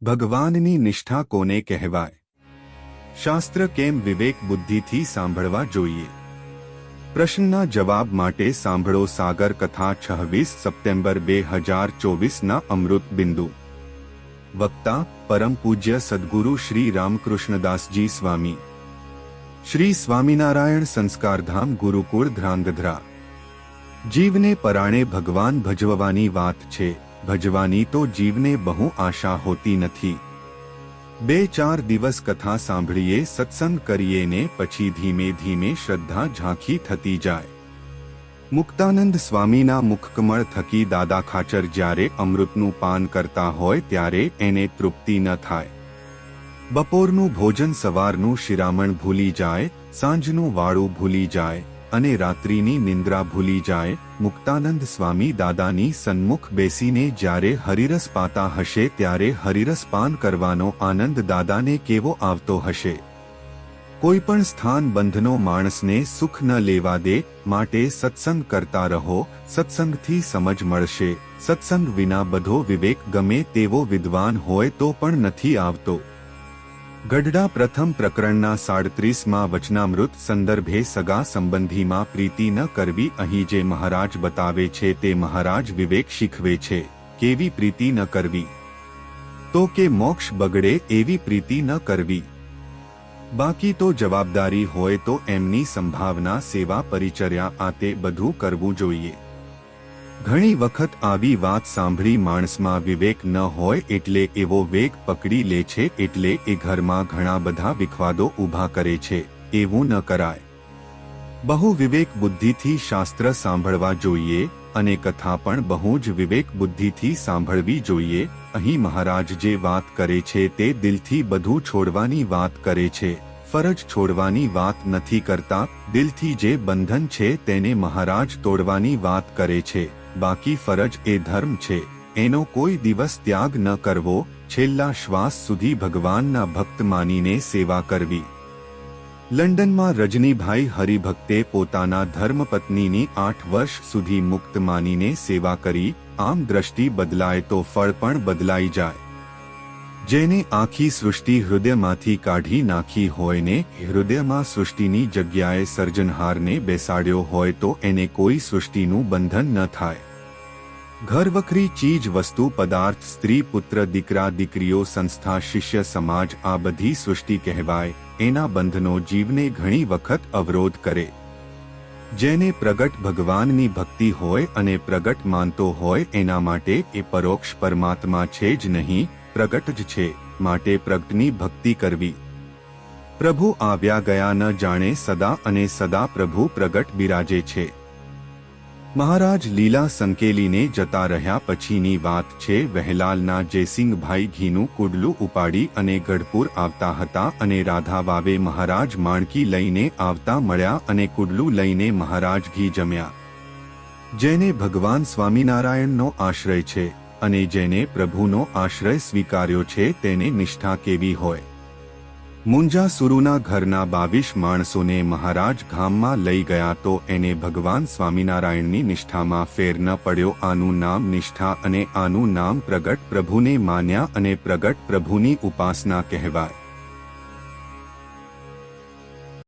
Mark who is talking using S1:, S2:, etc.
S1: ભગવાનની નિષ્ઠા કોને કહેવાય? શાસ્ત્ર કેમ વિવેક બુદ્ધિથી સાંભળવા જોઈએ? પ્રશ્નના જવાબ માટે સાંભળો સાગર કથા 26 સપ્ટેમ્બર 2024ના અમૃત બિંદુ. વક્તા પરમ પૂજ્ય સદ્ગુરુ શ્રી રામકૃષ્ણદાસજી સ્વામી. શ્રી સ્વામિનારાયણ સંસ્કારધામ ગુરુકુળ ધ્રાંગધ્રા. જીવને પરાણે ભગવાન ભજવવાની વાત છે. ભજવાની તો જીવને બહુ આશા હોતી નથી. 2-4 દિવસ કથા સાંભળીએ, સત્સંગ કરીએ ને પછી ધીમે ધીમે શ્રદ્ધા ઝાંખી થતી જાય. મુક્તાનંદ સ્વામીના મુખકમળ થકી દાદા ખાચર જ્યારે અમૃતનું પાન કરતા હોય ત્યારે એને તૃપ્તિ ન થાય. બપોરનું ભોજન, સવારનું શિરામણ ભૂલી જાય, સાંજનું વાળું ભૂલી જાય અને રાત્રિની નિંદ્રા ભૂલી જાય. મુક્તાનંદ સ્વામી દાદાની સન્મુખ બેસીને જ્યારે હરિરસ પાતા હશે ત્યારે હરિરસ પાન કરવાનો આનંદ દાદાને કેવો આવતો હશે! કોઈ પણ સ્થાન બંધનો માણસને સુખ ન લેવા દે, માટે સત્સંગ કરતા રહો. સત્સંગથી સમજ મળશે. સત્સંગ વિના બધો વિવેક ગમે તેવો વિદ્વાન હોય તો પણ નથી આવતો. ગઢડા પ્રથમ પ્રકરણના 37માં વચનામૃત સંદર્ભે સગા સંબંધીમાં પ્રીતિ ન કરવી. અહીં જે મહારાજ બતાવે છે તે મહારાજ વિવેક શીખવે છે. કેવી પ્રીતિ ન કરવી? તો કે મોક્ષ બગડે એવી પ્રીતિ ન કરવી. બાકી તો જવાબદારી હોય તો એમની સંભાવના, સેવા, પરિચર્યા આ તે બધું કરવું જોઈએ. ઘણી વખત આવી વાત સાંભળી માણસમાં વિવેક ન હોય એટલે એવો વેગ પકડી લે છે એટલે એ ઘરમાં ઘણા બધા વિખવાદો ઊભા કરે છે. એવું ન કરાય. બહુ વિવેક બુદ્ધિથી શાસ્ત્ર સાંભળવા જોઈએ અને કથા પણ બહુ જ વિવેક બુદ્ધિથી સાંભળવી જોઈએ. અહીં મહારાજ જે વાત કરે છે તે દિલથી બધું છોડવાની વાત કરે છે. ફરજ છોડવાની વાત નથી કરતા. દિલથી જે બંધન છે તેને મહારાજ તોડવાની વાત કરે છે. બાકી ફરજ એ ધર્મ છે, એનો કોઈ દિવસ ત્યાગ ન કરવો. છેલ્લા શ્વાસ સુધી ભગવાનના ભક્ત માનીને સેવા કરવી. લંડનમાં રજનીભાઈ હરિભક્તે પોતાના ધર્મપત્નીની 8 વર્ષ સુધી મુક્ત માનીને સેવા કરી. આમ દ્રષ્ટિ બદલાય તો ફળ પણ બદલાઈ જાય. જેને આખી સૃષ્ટિ હૃદયમાંથી કાઢી નાખી હોય ને હૃદયમાં સૃષ્ટિની જગ્યાએ સર્જનહારને બેસાડ્યો હોય તો એને કોઈ સૃષ્ટિનું બંધન ન થાય. ઘર વખરી ચીજ વસ્તુ, પદાર્થ, સ્ત્રી, પુત્ર, દીકરા, દીકરીઓ, સંસ્થા, શિષ્ય, સમાજ આ બધી સૃષ્ટિ કહેવાય. એના બંધનો જીવને ઘણી વખત અવરોધ કરે. જેને પ્રગટ ભગવાનની ભક્તિ હોય અને પ્રગટ માનતો હોય એના માટે એ પરોક્ષ પરમાત્મા છે જ નહીં, પ્રગટ જ છે. માટે પ્રગટની ભક્તિ કરવી. પ્રભુ આવ્યા ગયા ન જાણે, સદા અને સદા પ્રભુ પ્રગટ બિરાજે છે. મહારાજ લીલા સંકેલીને જતા રહ્યા પછીની વાત છે. વહેલાલના જયસિંહભાઈ ઘીનું કુડલું ઉપાડી અને ગઢપુર આવતા હતા અને રાધા વાવે મહારાજ માણકી લઈને આવતા મળ્યા અને કુડલું લઈને મહારાજ ઘી જમ્યા. જેને ભગવાન સ્વામિનારાયણનો આશ્રય છે અને જેને પ્રભુનો આશ્રય સ્વીકાર્યો છે તેને નિષ્ઠા કેવી હોય! મુંજા સુરુના ઘરના 22 માણસોને મહારાજ ગામમાં લઈ ગયા તો એને ભગવાન સ્વામિનારાયણની નિષ્ઠામાં ફેર ન પડ્યો. આનું નામ નિષ્ઠા અને આનું નામ પ્રગટ પ્રભુને માન્યા અને પ્રગટ પ્રભુની ઉપાસના કહેવાય.